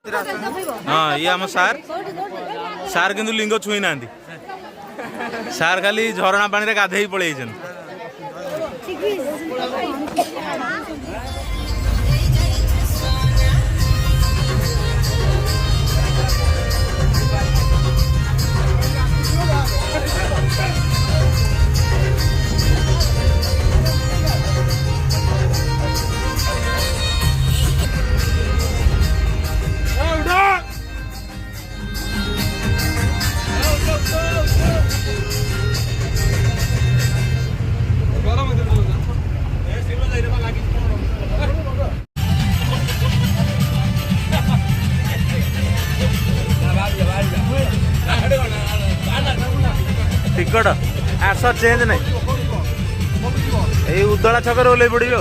हाँ ये आम सार सार किंतु लिंग छुई ना सार खाली झरणा पानी रे गाधे पड़े टिकट आस चेंज नहीं उदला छक ओल्ल पड़ो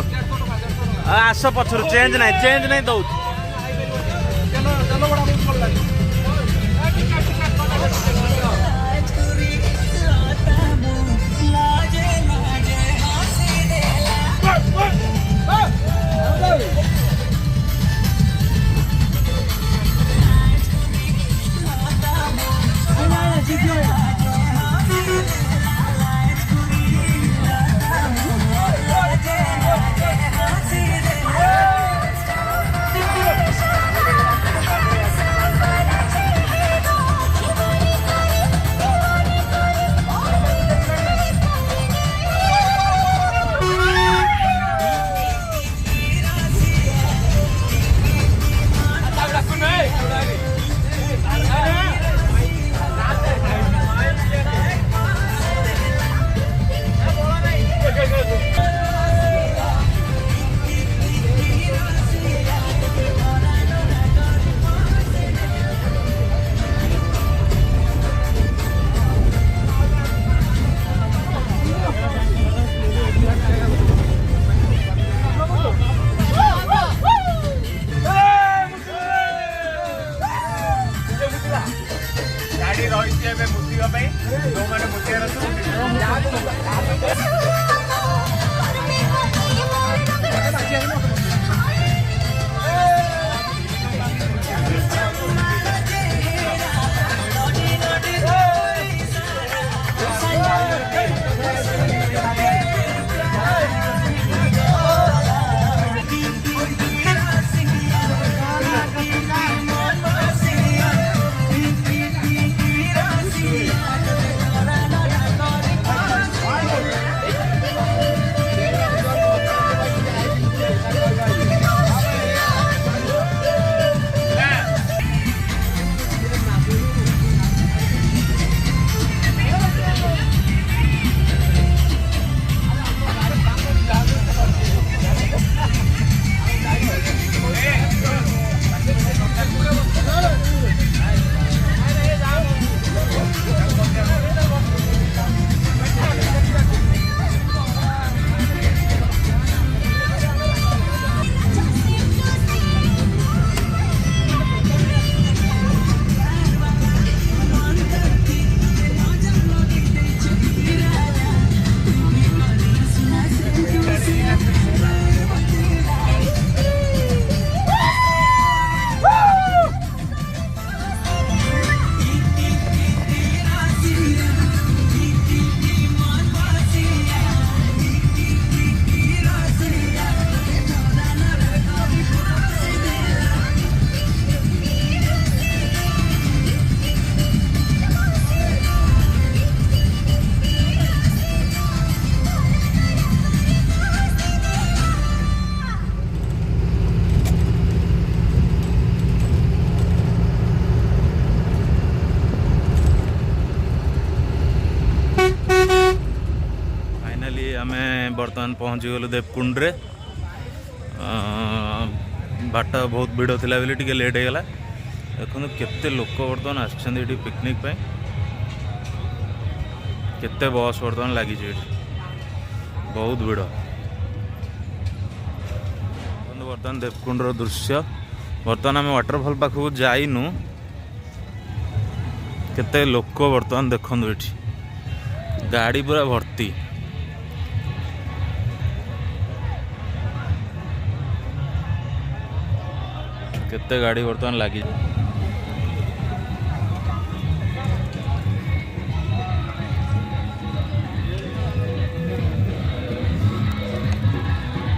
आस पचर चेंज नहीं दौर बर्तमान पहुँची गलु देवकुंड रे बाट बहुत भिड़ थिला बेले टिके लेट हो गला देखो केते लोक बर्तमान आछन पिकनिक पे केते बस बर्तमान लगी बहुत भिड़ बर्तमान देवकुंड दृश्य बर्तमान आम वाटरफॉल पाखक जाइनु केते लोक बर्तमान देखु ये गाड़ी पूरा भर्ती केते गाड़ी बर्तमान लगी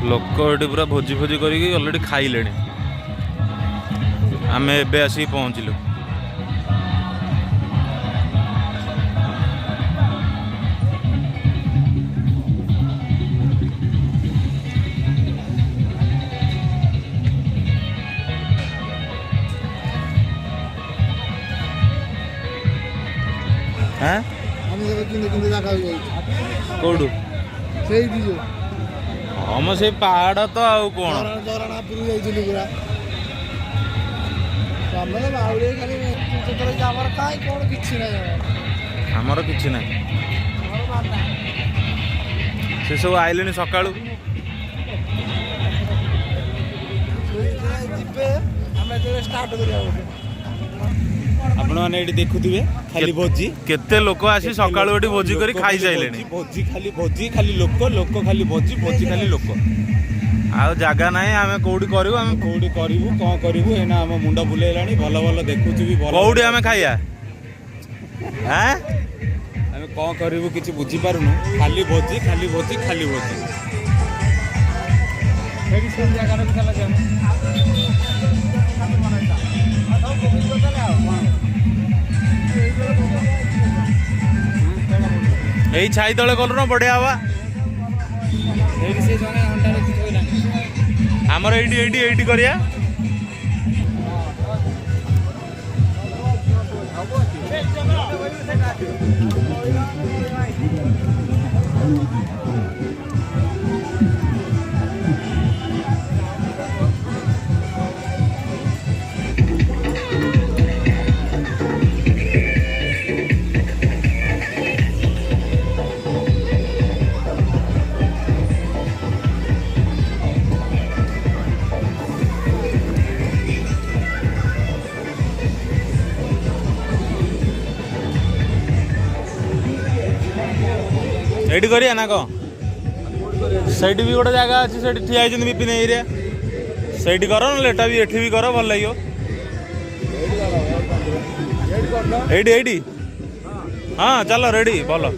लोक ये पूरा भोजी भोजी करके ऑलरेडी खाइले आम एबे आसिक पहुँचलु हाँ कौटू हम से पहाड़ तो आउ कौन आमर कि ना से सब आइले सका आपण मैंने देखुवे खाली भोजी केते लोक आसी सकाळु एठी भोजी करी खाई जाइलेनी भोजी खाली लोक खाली भोजी खाली लोक आ जागा नाही आमे कोडी करिवु आमे कोडी करिवु कोन करिवु एना हम मुंडा बुलेलानी भलो भलो देखुछु भी भलो कोडी आमे खाइया हैं आमे कोन करिवु किछि बुझी पारुनु खाली भोजी खाली भोजी खाली भोजी फेरी सब जागा रे चला जाम यही छाई तले कलु न बढ़िया हवा आमर एटी करिया एटी करिया ना को सैटी भी गोटे जगह अच्छी से ठिया विपिन एरिया सैटी कर लेटा भी एठी भी कर भल लगे एटी हाँ चलो रेडी भल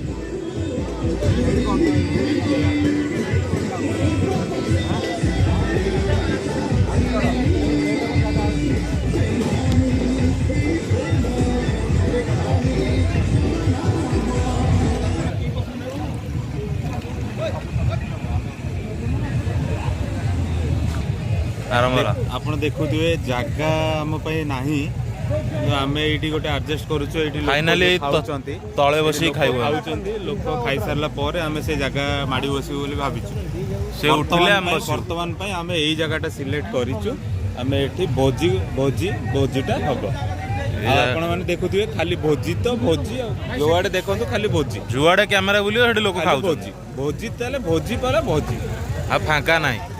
आरंभ आपण देखुथिबे जागा हम पई नाही आमे एटी गोटे एडजस्ट करूछु एटी फाइनली तळे बसी खाइबो खाउचंती लोक खाइ सारला परे आमे से जागा माडी बसी बोली भाबिछु से उठिले हम वर्तमान पई आमे एई जागाटा सिलेक्ट करिछु आमे एठी भोजीटा हबो आपण माने देखुथिबे खाली भोजी तो भोजी जोआडे देखंतु खाली भोजी जुआडे कैमरा बुलियो हेडी लोक खाउ भोजी ताले भोजी पर भोजी आ फांका नाही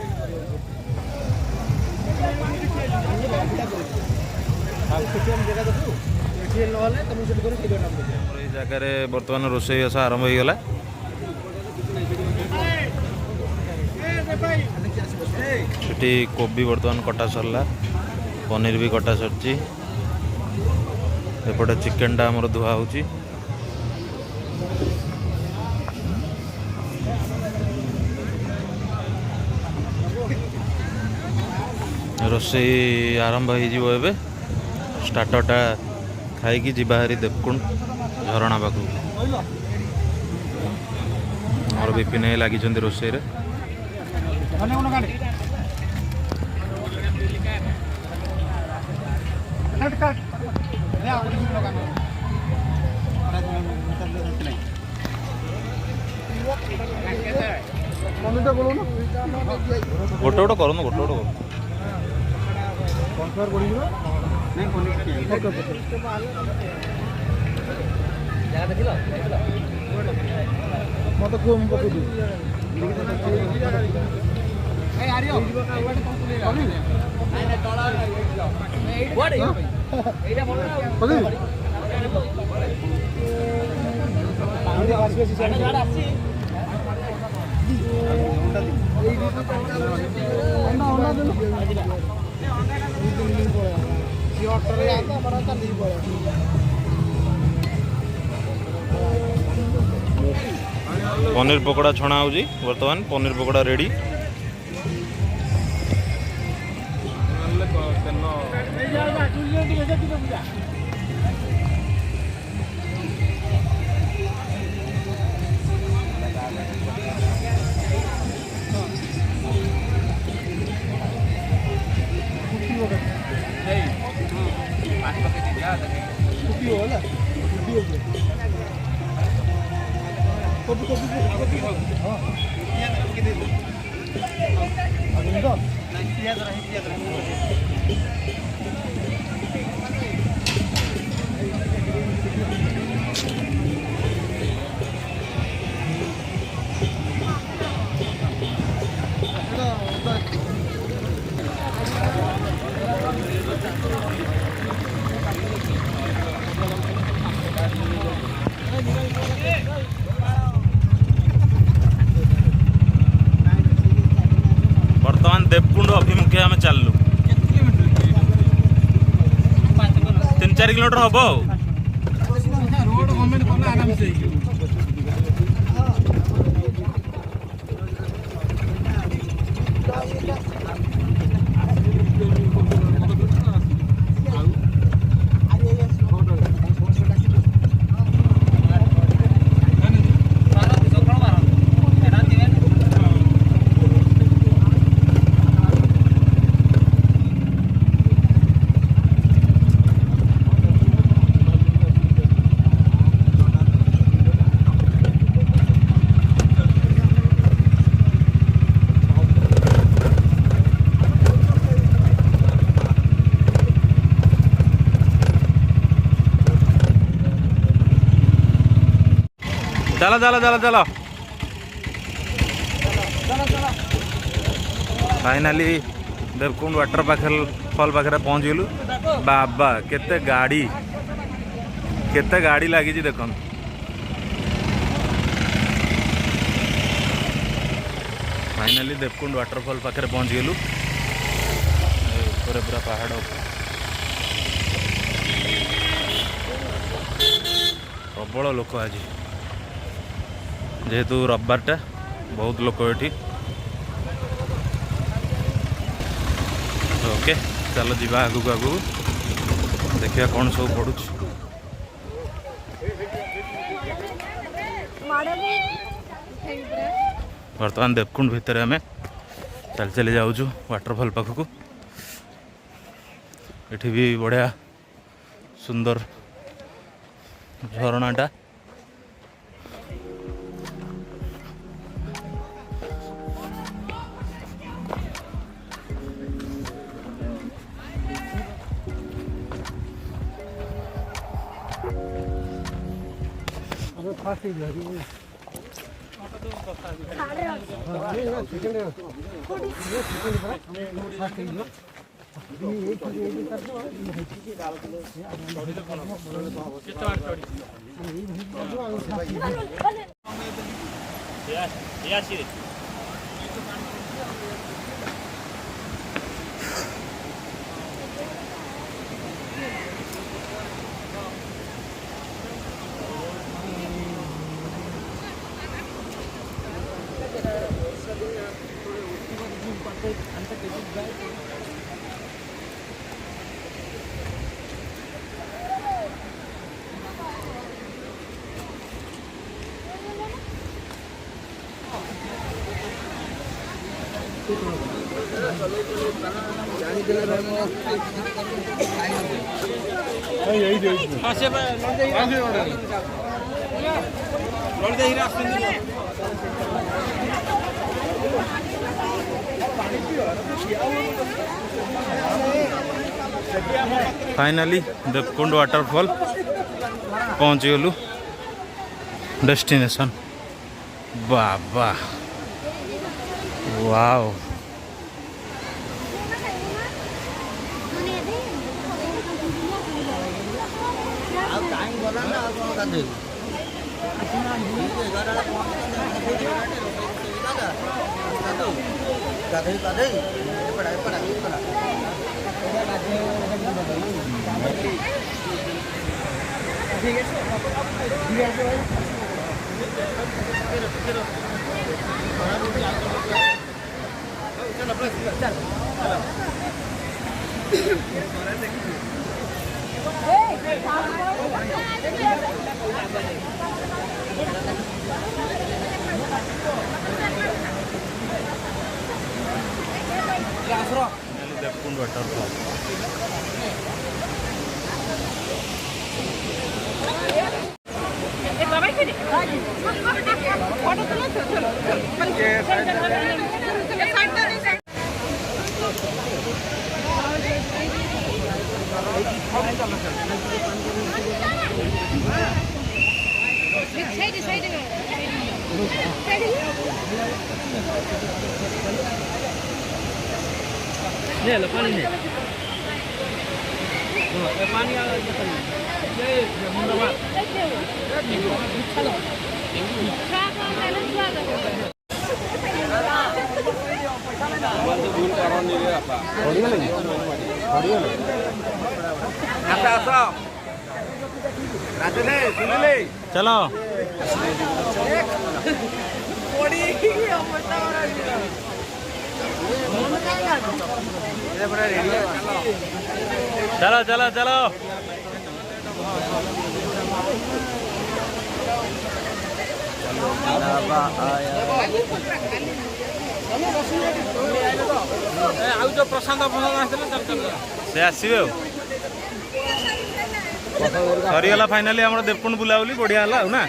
जगह बर्तमान रोषेई आस आरंभ हो गला सेठी कोबी बर्तमान कटा सरला पनीर भी कटा सरची एपटे चिकेन टा हमर धुआ होची रोषेई आरंभ हो एबे स्टार्टरटा खाई जीवाहारी देवकुंड झरणा पाखु और विपिन लगी रोषेई रे गोटे गोटे कर पनीर पकोड़ा छणा होजी वर्तमान पनीर पकोड़ा रेडी। वर्तमान देवकुंड अभिमुखे आम चलू 3-4 किलोमीटर हम चलो चलो चलो चलो फाइनाली देवकुंड वाटर फॉल पाखे पहुँचगलु। बाबा केते गाड़ी लगी देख फाइनाली देवकुंड वाटरफॉल पाखे पहुँचगलु। पूरा पहाड़ प्रबल लोक आज जेहेतु रविवारटा बहुत लोक ये। ओके चलो जीवा आगू आगू देखिए कौन सब पड़ू। बर्तमान देवकुंड भितर आम चल चली जाऊँ वाटरफॉल पाखक। ये भी बढ़िया सुंदर झरणाटा। फाइनाली देवकुंड वाटरफॉल पहुँच गलु डेस्टिनेशन। बाबा वाओ देवकुंड वाटरफॉल ले लो पानी ले पानी आ ये मुंडा चलो चलो चलो चलो प्रशांत से आसवे सरीगला फाइनाली आम देवकुंड बुलाबुली बढ़िया है ना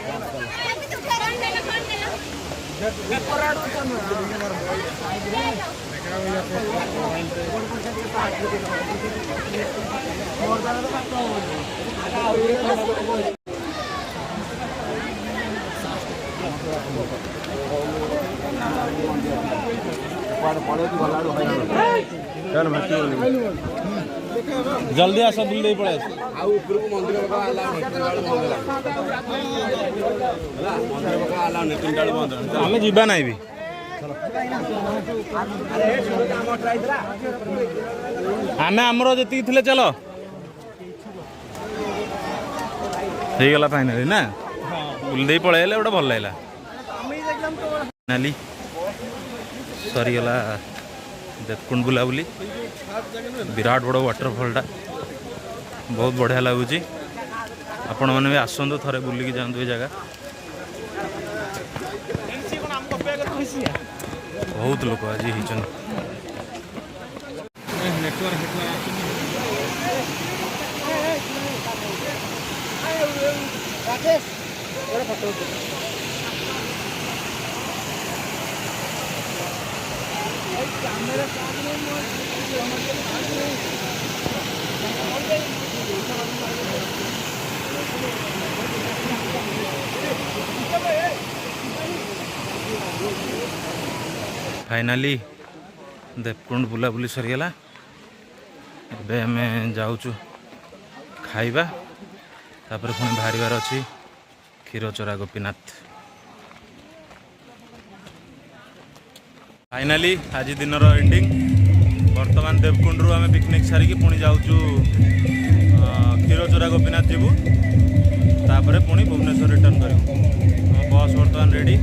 जल्दी आस बुले पड़े आम जीवा ना भी आम आमर जी थे चलो हो गला फाइनाली ना बुलदे पलैले गोटे भल लगे फाइनाली सरीगला देवकुंड बुलाबुली विराट बड़ वाटरफॉलटा बहुत बढ़िया लगुच आपण मैंने भी आसतु थे बुलिकी जातु ये जगह बहुत लोग आज होती फाइनाली देवकुंड बुलाबुली सरीगला ए आम जाऊँ खाइबा तापर पुणी बाहर अच्छी क्षीरचोरा गोपीनाथ फाइनाली आज दिन एंडिंग बर्तमान देवकुंड रू आम पिकनिक सारिकी पुणी जाऊँ क्षीरचोरा गोपीनाथ जीवु तापर पुणी भुवनेश्वर रिटर्न करूँ बस बर्तमान रेडी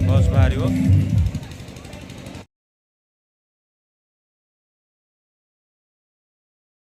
बस बाहर